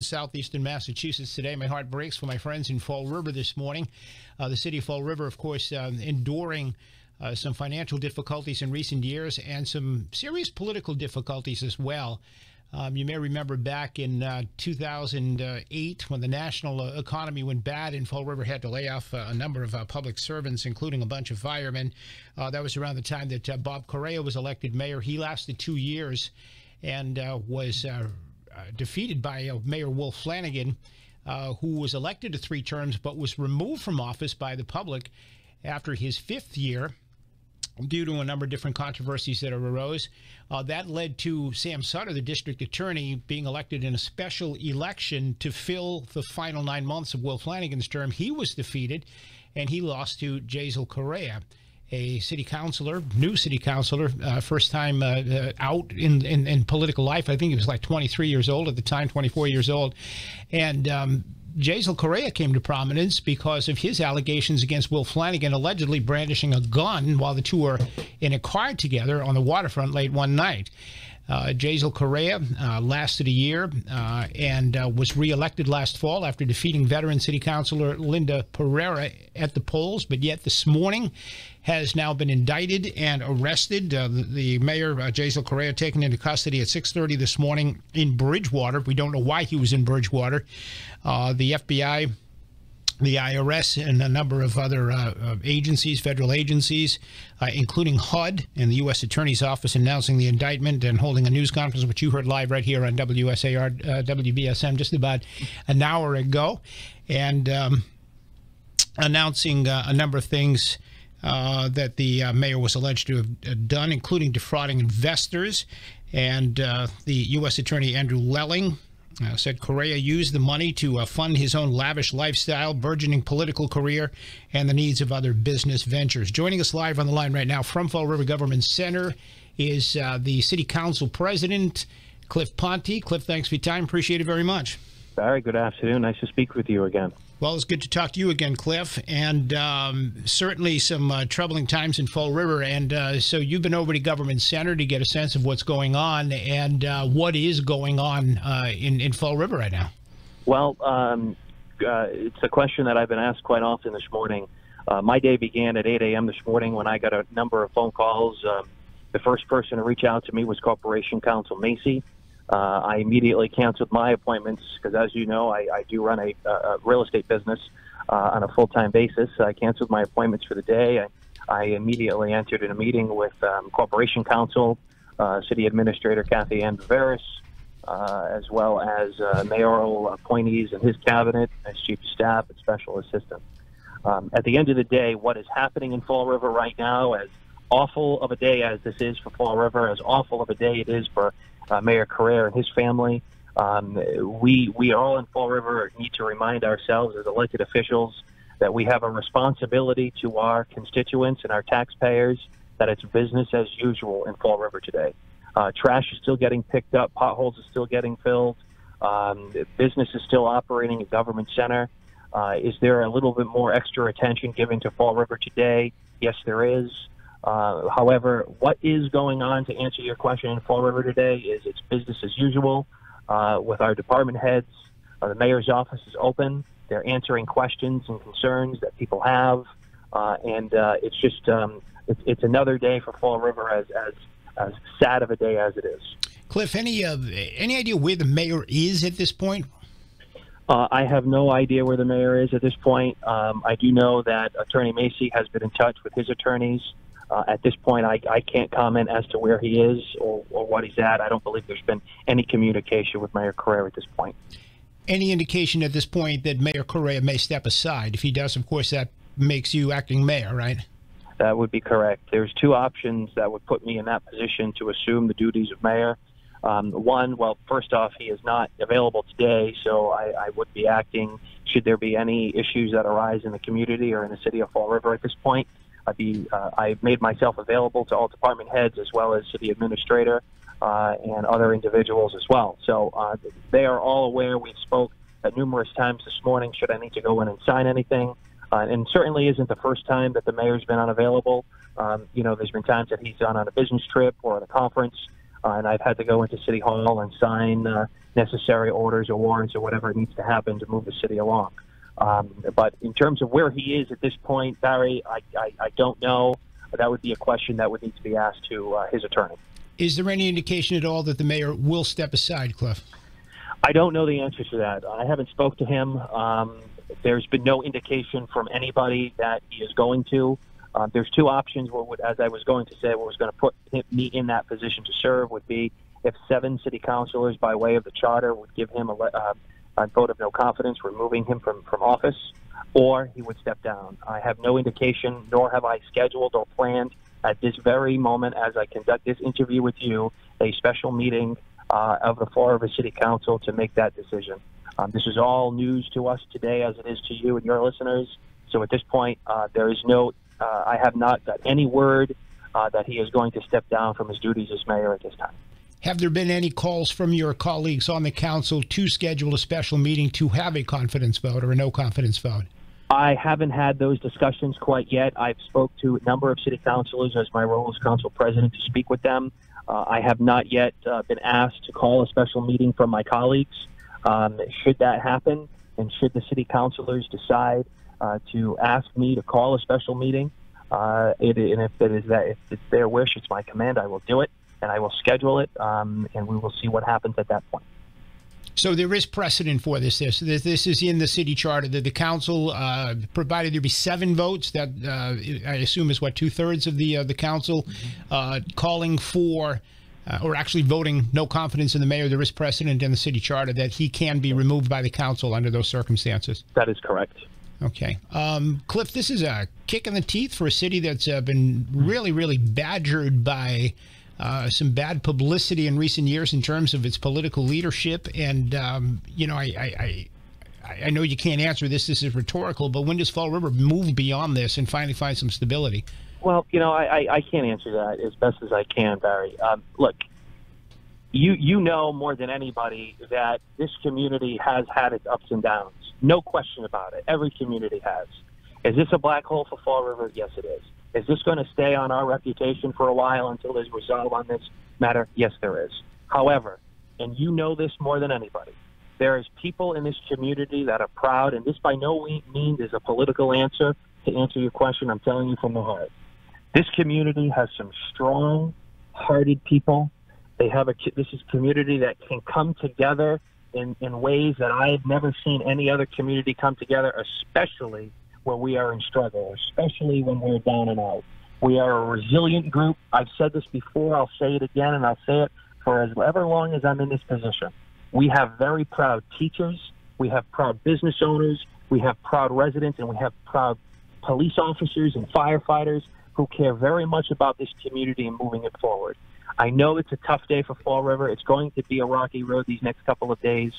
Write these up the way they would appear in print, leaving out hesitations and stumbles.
Southeastern Massachusetts today. My heart breaks for my friends in Fall River this morning. The city of Fall River, of course, enduring some financial difficulties in recent years and some serious political difficulties as well. You may remember back in 2008 when the national economy went bad and Fall River had to lay off a number of public servants, including a bunch of firemen. That was around the time that Bob Correia was elected mayor. He lasted 2 years and was defeated by Mayor Wolf Flanagan, who was elected to 3 terms but was removed from office by the public after his 5th year due to a number of different controversies that arose. That led to Sam Sutter, the district attorney, being elected in a special election to fill the final 9 months of Wolf Flanagan's term. He was defeated, and he lost to Jasiel Correia, a city councilor, new city councilor, first time out in political life. I think he was like 23 years old at the time, 24 years old. And Jasiel Correia came to prominence because of his allegations against Wolf Flanagan allegedly brandishing a gun while the two were in a car together on the waterfront late one night. Jasiel Correia lasted a year and was reelected last fall after defeating veteran city councilor Linda Pereira at the polls, but yet this morning has now been indicted and arrested. The mayor, Jasiel Correia, taken into custody at 6:30 this morning in Bridgewater. We don't know why he was in Bridgewater. The FBI, the IRS, and a number of other agencies, federal agencies, including HUD and the U.S. Attorney's Office, announcing the indictment and holding a news conference, which you heard live right here on WBSM just about an hour ago, and announcing a number of things that the mayor was alleged to have done, including defrauding investors. And the U.S. Attorney Andrew Lelling said Correia used the money to fund his own lavish lifestyle, burgeoning political career, and the needs of other business ventures. Joining us live on the line right now from Fall River Government Center is the City Council President, Cliff Ponte. Cliff, thanks for your time. Appreciate it very much. Barry, good afternoon. Nice to speak with you again. Well, it's good to talk to you again, Cliff, and certainly some troubling times in Fall River. And so you've been over to Government Center to get a sense of what's going on and what is going on in Fall River right now. Well, it's a question that I've been asked quite often this morning. My day began at 8 a.m. this morning when I got a number of phone calls. The first person to reach out to me was Corporation Counsel Macy. I immediately canceled my appointments because, as you know, I do run a real estate business on a full-time basis. I canceled my appointments for the day. I immediately entered in a meeting with Corporation Counsel, City Administrator Kathy Ann Viveris, as well as mayoral appointees in his cabinet as Chief of Staff and Special Assistant. At the end of the day, what is happening in Fall River right now, as awful of a day as this is for Fall River, as awful of a day it is for Mayor Correia and his family, we all in Fall River need to remind ourselves as elected officials that we have a responsibility to our constituents and our taxpayers that it's business as usual in Fall River today. Trash is still getting picked up, potholes are still getting filled, business is still operating at Government Center. Is there a little bit more extra attention given to Fall River today? Yes, there is. However, what is going on, to answer your question, in Fall River today is it's business as usual with our department heads. The mayor's office is open. They're answering questions and concerns that people have, and it's just it's another day for Fall River, as sad of a day as it is. Cliff, any idea where the mayor is at this point? I have no idea where the mayor is at this point. I do know that Attorney Macy has been in touch with his attorneys. At this point, I can't comment as to where he is or what he's at. I don't believe there's been any communication with Mayor Correia at this point. Any indication at this point that Mayor Correia may step aside? If he does, of course, that makes you acting mayor, right? That would be correct. There's 2 options that would put me in that position to assume the duties of mayor. One, well, first off, he is not available today, so I would be acting should there be any issues that arise in the community or in the city of Fall River at this point. I've made myself available to all department heads as well as city administrator and other individuals as well. So they are all aware. We've spoke numerous times this morning should I need to go in and sign anything. And certainly isn't the first time that the mayor's been unavailable. You know, there's been times that he's gone on a business trip or at a conference. and I've had to go into City Hall and sign necessary orders or warrants or whatever needs to happen to move the city along. But in terms of where he is at this point, Barry, I don't know. That would be a question that would need to be asked to his attorney. Is there any indication at all that the mayor will step aside, Cliff? I don't know the answer to that. I haven't spoke to him. There's been no indication from anybody that he is going to. There's two options. As I was going to say, what was going to put me in that position to serve would be if 7 city councilors, by way of the charter, would give him a vote of no confidence, removing him from office, or he would step down. I have no indication, nor have I scheduled or planned at this very moment, as I conduct this interview with you, a special meeting of the Fall River City Council to make that decision. This is all news to us today, as it is to you and your listeners. So at this point, there is no, I have not got any word that he is going to step down from his duties as mayor at this time. Have there been any calls from your colleagues on the council to schedule a special meeting to have a confidence vote or a no confidence vote? I haven't had those discussions quite yet. I've spoke to a number of city councilors as my role as council president to speak with them. I have not yet been asked to call a special meeting from my colleagues. Should that happen, and should the city councilors decide to ask me to call a special meeting, and if it's their wish, it's my command, I will do it, and I will schedule it, and we will see what happens at that point. So there is precedent for this. This is in the city charter that the council, provided there be 7 votes, that I assume is what, 2/3 of the council, calling for or actually voting no confidence in the mayor. There is precedent in the city charter that he can be removed by the council under those circumstances. That is correct. Okay. Cliff, this is a kick in the teeth for a city that's been really, really badgered by some bad publicity in recent years in terms of its political leadership. And, you know, I know you can't answer this. This is rhetorical, but when does Fall River move beyond this and finally find some stability? Well, you know, I can't answer that as best as I can, Barry. Look, you know more than anybody that this community has had its ups and downs. No question about it. Every community has. Is this a black hole for Fall River? Yes, it is. Is this going to stay on our reputation for a while until there's resolve on this matter? Yes, there is. However, and you know this more than anybody, there is people in this community that are proud, and this by no means is a political answer to answer your question. I'm telling you from the heart. This community has some strong-hearted people. This is a community that can come together in ways that I've never seen any other community come together, especially when we are in struggle, especially when we're down and out. We are a resilient group. I've said this before. I'll say it again, and I'll say it for as ever long as I'm in this position. We have very proud teachers. We have proud business owners. We have proud residents, and we have proud police officers and firefighters who care very much about this community and moving it forward. I know it's a tough day for Fall River. It's going to be a rocky road these next couple of days.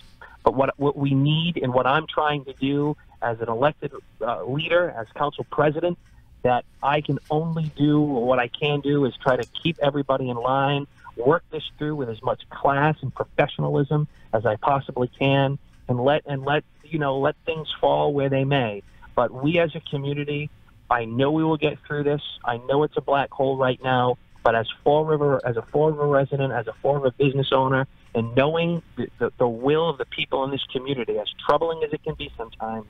But what we need, and what I'm trying to do as an elected leader, as council president, that I can only do, or what I can do, is try to keep everybody in line, work this through with as much class and professionalism as I possibly can, and let things fall where they may. But we as a community, I know we will get through this. I know it's a black hole right now, but as a Fall River resident, as a Fall River business owner, and knowing the will of the people in this community, as troubling as it can be sometimes,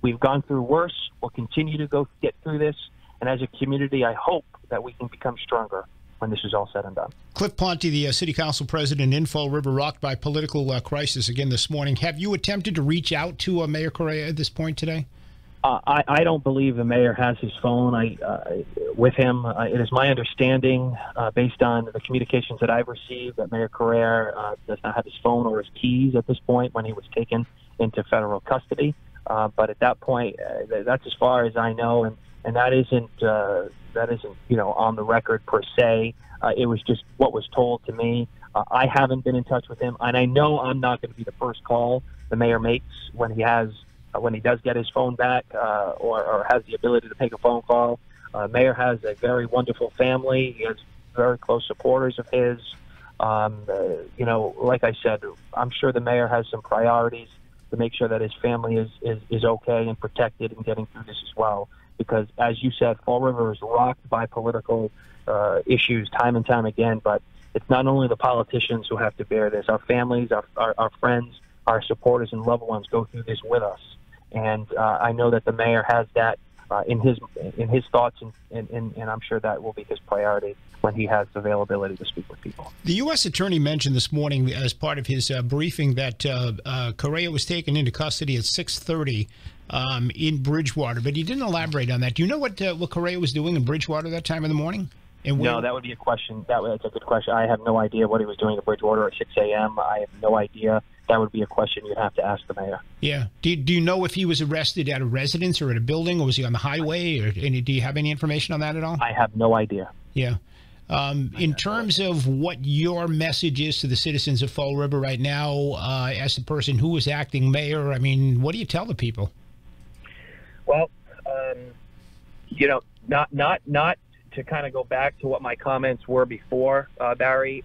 we've gone through worse. We'll continue to get through this. And as a community, I hope that we can become stronger when this is all said and done. Cliff Ponte, the city council president in Fall River, rocked by political crisis again this morning. Have you attempted to reach out to Mayor Correia at this point today? I don't believe the mayor has his phone with him. It is my understanding, based on the communications that I've received, that Mayor Correia does not have his phone or his keys at this point when he was taken into federal custody. But at that point, that's as far as I know, and that isn't on the record per se. It was just what was told to me. I haven't been in touch with him, and I know I'm not going to be the first call the mayor makes when he does get his phone back or has the ability to make a phone call. Mayor has a very wonderful family. He has very close supporters of his. Like I said, I'm sure the mayor has some priorities to make sure that his family is okay and protected and getting through this as well. Because, as you said, Fall River is rocked by political issues time and time again. But it's not only the politicians who have to bear this. Our families, our friends, our supporters and loved ones go through this with us. And I know that the mayor has that in his thoughts, and I'm sure that will be his priority when he has availability to speak with people. The U.S. Attorney mentioned this morning as part of his briefing that Correia was taken into custody at 6:30 in Bridgewater, but he didn't elaborate on that. Do you know what Correia was doing in Bridgewater that time of the morning? No, that would be a question. That's a good question. I have no idea what he was doing in Bridgewater at 6 a.m. I have no idea. That would be a question you'd have to ask the mayor. Yeah. Do you know if he was arrested at a residence or at a building, or was he on the highway? Or do you have any information on that at all? I have no idea. Yeah. In terms of what your message is to the citizens of Fall River right now, as the person who is acting mayor, I mean, what do you tell the people? Well, not to kind of go back to what my comments were before, Barry.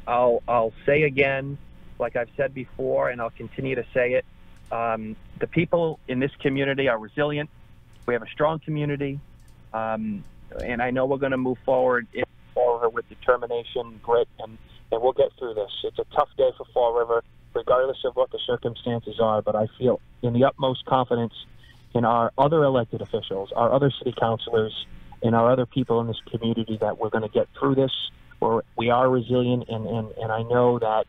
I'll say again, like I've said before, and I'll continue to say it. The people in this community are resilient. We have a strong community, and I know we're going to move forward with determination, grit, and we'll get through this. It's a tough day for Fall River, regardless of what the circumstances are, but I feel in the utmost confidence in our other elected officials, our other city councilors, and our other people in this community that we're going to get through this. We are resilient, and I know that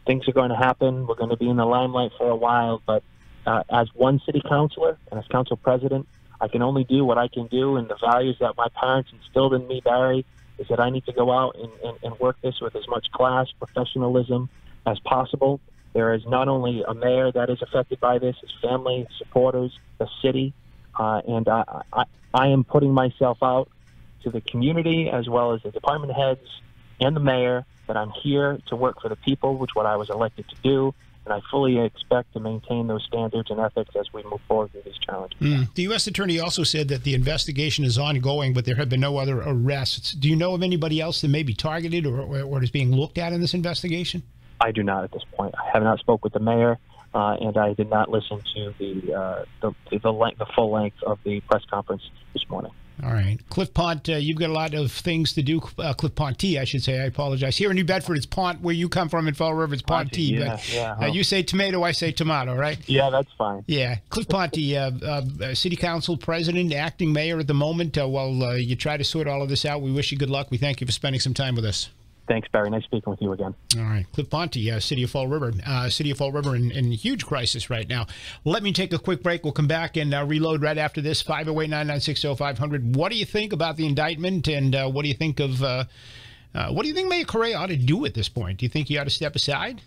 things are going to happen. We're going to be in the limelight for a while, but as one city councilor and as council president, I can only do what I can do, and the values that my parents instilled in me, Barry, is that I need to go out and work this with as much class, professionalism as possible. There is not only a mayor that is affected by this, his family, supporters, the city, and I am putting myself out to the community as well as the department heads and the mayor that I'm here to work for the people, which is what I was elected to do, and I fully expect to maintain those standards and ethics as we move forward through these challenges. The U.S. Attorney also said that the investigation is ongoing, but there have been no other arrests. Do you know of anybody else that may be targeted or is being looked at in this investigation? I do not at this point. I have not spoke with the mayor, and I did not listen to the full length of the press conference this morning. All right. Cliff Ponte, you've got a lot of things to do. Cliff Ponte, I should say. I apologize. Here in New Bedford, it's Ponte. Where you come from in Fall River, it's Ponte. You say tomato, I say tomato, right? Yeah, that's fine. Yeah. Cliff Ponte, City Council President, acting mayor at the moment. While you try to sort all of this out, we wish you good luck. We thank you for spending some time with us. Thanks, Barry. Nice speaking with you again. All right. Cliff Ponte, City of Fall River. City of Fall River in huge crisis right now. Let me take a quick break. We'll come back and reload right after this. 508-996-0500. What do you think about the indictment, and what do you think of what do you think Mayor Correia ought to do at this point? Do you think he ought to step aside?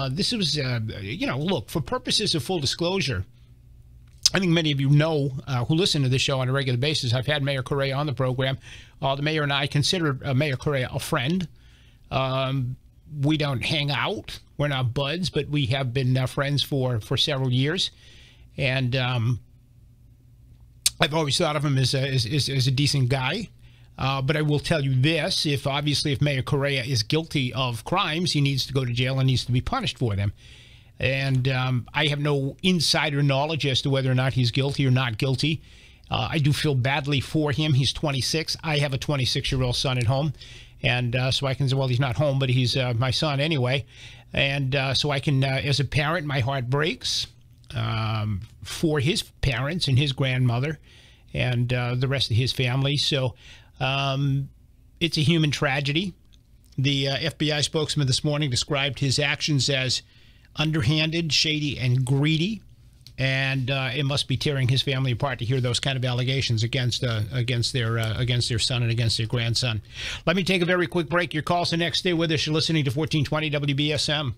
This was, look, for purposes of full disclosure, I think many of you know who listen to this show on a regular basis. I've had Mayor Correia on the program. The mayor and I consider Mayor Correia a friend. We don't hang out. We're not buds, but we have been friends for several years. And I've always thought of him as a decent guy. But I will tell you this, if Mayor Correia is guilty of crimes, he needs to go to jail and needs to be punished for them. And I have no insider knowledge as to whether or not he's guilty or not guilty. I do feel badly for him. He's 26. I have a 26-year-old son at home. And so I can say, well, he's not home, but he's my son anyway. And so I can, as a parent, my heart breaks for his parents and his grandmother and the rest of his family. So it's a human tragedy. The FBI spokesman this morning described his actions as underhanded, shady, and greedy. And it must be tearing his family apart to hear those kind of allegations against their son and against their grandson. Let me take a very quick break. Your calls the next day with us. You're listening to 1420 WBSM.